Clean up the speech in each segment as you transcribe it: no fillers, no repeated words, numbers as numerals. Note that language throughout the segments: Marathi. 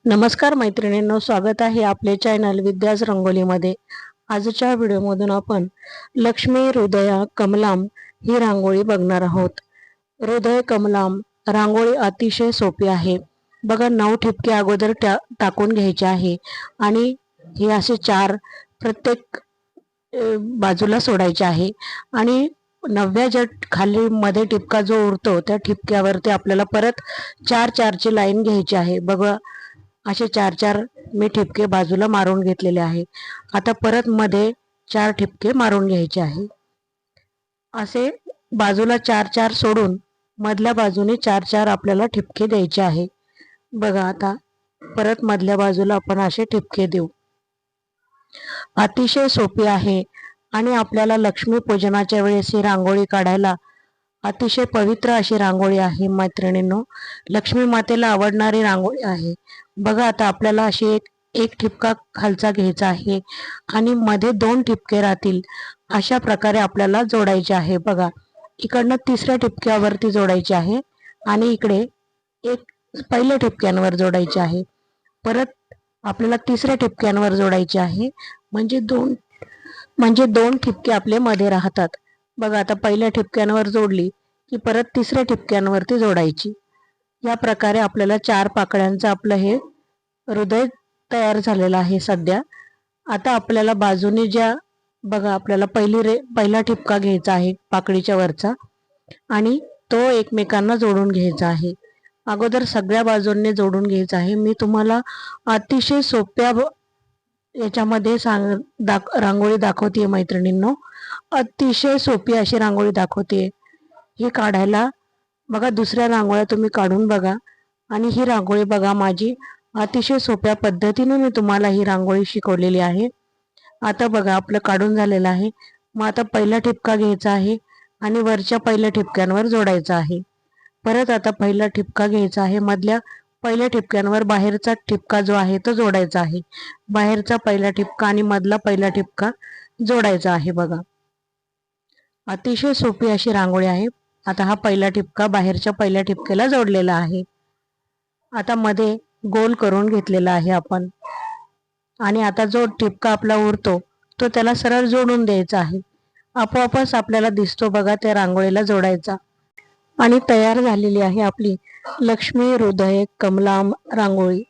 नमस्कार मैत्रिणींनो, स्वागत आहे आपले चॅनल विद्याज रंगोलीमध्ये। आजच्या व्हिडिओमधून आपण लक्ष्मी हृदया कमलाम ही रांगोळी बघणार आहोत। हृदय कमलाम रांगोळी अतिशय सोपी आहे। बघा 9 ठिपके अगोदर टाकून घ्यायचे आहे आणि हे असे 4 प्रत्येक बाजूला सोडायचे आहे आणि 9व्या ज्या खाली मध्ये ठिपका जो उरतो त्या ठिपक्यावरती आपल्याला परत 4-4 ची लाईन घ्यायची आहे। बघा असे 4-4 मी ठिपके बाजूला मारून घेतलेले आहे। आता परत मध्ये 4 ठिपके मारून घ्यायचे आहे। असे बाजूला 4-4 सोडून मधल्या बाजूने 4-4 आपल्याला ठिपके द्यायचे आहे। बघा आता परत मधल्या बाजूला आपण असे ठिपके देऊ। अतिशय सोपी आहे आणि आपल्याला लक्ष्मी पूजनाच्या वेळेस ही रांगोळी काढायला अतिशय पवित्र अशी रांगोळी आहे मैत्रिणींनो। लक्ष्मी मातेला आवडणारी रांगोळी आहे। बघा आता आपल्याला अशी एक ठिपका खालचा घ्यायचा आहे आणि मध्ये 2 ठिपके राहतील अशा प्रकारे आपल्याला जोडायचे आहे। बघा इकडनं 3ऱ्या ठिपक्यावरती जोडायचे आहे आणि इकडे पहिल्या ठिपक्यांवर जोडायचे आहे। परत आपल्याला 3ऱ्या ठिपक्यांवर जोडायचे आहे म्हणजे दोन ठिपके आपले मध्ये राहतात। बघा आता पहिल्या ठिपक्यांवर जोडली की परत 3ऱ्या ठिपक्यांवरती जोडायची। या प्रकारे आपल्याला 4 पाकळ्यांचं आपलं हे हृदय तयार झालेलं आहे सध्या। आता आपल्याला बाजूने बघा आपल्याला पहिला ठिपका घ्यायचा आहे पाकळीच्या वरचा आणि तो एकमेकांना जोडून घ्यायचा आहे। अगोदर सगळ्या बाजूंनी जोडून घ्यायचा आहे। मी तुम्हाला अतिशय सोप्या याच्यामध्ये रांगोळी दाखवते मैत्रिणींनो। अतिशय सोपी अशी रांगोळी दाखवते हे काढायला। बघा दुसऱ्या रांगोळ्या तुम्ही काढून बघा आणि ही रांगोळी बघा माझी अतिशय सोप्या पद्धतीने मी तुम्हाला ही रांगोळी शिकवलेली आहे। आता बघा आपलं काढून झालेलं आहे। मग आता पहिला ठिपका घ्यायचा आहे आणि वरच्या पहिल्या ठिपक्यांवर जोडायचा आहे। परत आता पहिला ठिपका घ्यायचा आहे, मधल्या पहिल्या ठिपक्यांवर बाहेरचा ठिपका जो आहे तो जोडायचा आहे। बाहेरचा पहिला ठिपका आणि मधला पहिला ठिपका जोडायचा आहे। बघा अतिशय सोपी अशी रांगोळी आहे। आता हा पहिला ठिपका बाहेरच्या पहिल्या ठिपक्याला जोडलेला आहे। आता मध्ये गोल करून घेतलेला आहे आपण आणि आता जो ठिपका आपला उरतो तो त्याला सरळ जोडून द्यायचा आहे। आपोआपच आपल्याला दिसतो बघा त्या रांगोळीला जोडायचा आणि तयार झालेली आहे आपली लक्ष्मी हृदय कमलाम रांगोळी।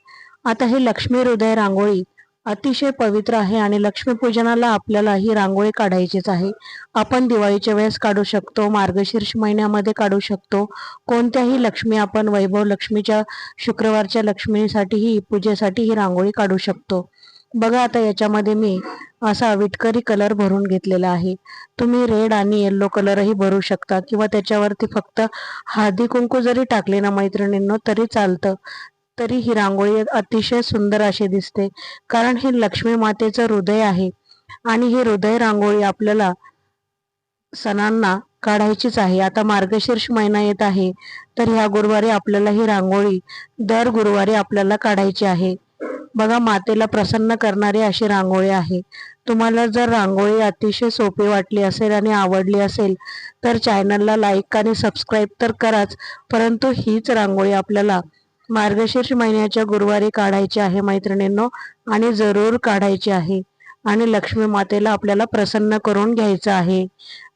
आता ही लक्ष्मी हृदय रांगोळी अतिशय पवित्र आहे आणि लक्ष्मीपूजनाला आपल्याला ही रांगोळी काढायचीच आहे। आपण दिवाळीच्या वेळेस काढू शकतो, मार्गशीर्ष महिन्यामध्ये काढू शकतो, कोणत्याही लक्ष्मी आपण वैभव लक्ष्मीच्या शुक्रवारच्या लक्ष्मीसाठी पूजेसाठी ही रांगोळी काढू शकतो। बघा आता याच्यामध्ये मी असा विटकरी कलर भरून घेतलेला आहे। तुम्ही रेड आणि येलो कलरही भरू शकता किंवा त्याच्यावरती फक्त हळदी कुंकू जरी टाकले ना मैत्रिणींनो तरी चालतं। तरी ही रांगोळी अतिशय सुंदर अशी दिसते, कारण हे लक्ष्मी मातेचं हृदय आहे आणि ही हृदय रांगोळी आपल्याला सणांना काढायचीच आहे। आता मार्गशीर्ष महिना येत आहे तर ह्या गुरुवारी आपल्याला ही रांगोळी दर गुरुवारी आपल्याला काढायची आहे। बघा मातेला प्रसन्न करणारी अशी रांगोळी आहे। तुम्हाला जर रांगोळी अतिशय सोपी वाटली असेल आणि आवडली असेल तर चॅनलला लाईक आणि सबस्क्राईब तर कराच, परंतु हीच रांगोळी आपल्याला मार्गशीर्ष महिन्याच्या गुरुवारी काढायची आहे मैत्रिणींनो आणि जरूर काढायची आहे आणि लक्ष्मी मातेला आपल्याला प्रसन्न करून घ्यायचं आहे।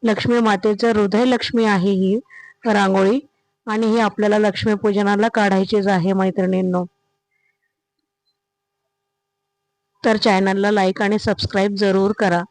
लक्ष्मी मातेचं हृदय लक्ष्मी आहे ही रांगोळी आणि ही आपल्याला लक्ष्मीपूजनाला काढायचीच आहे मैत्रिणींनो। तर चॅनलला लाईक आणि सबस्क्राईब जरूर करा।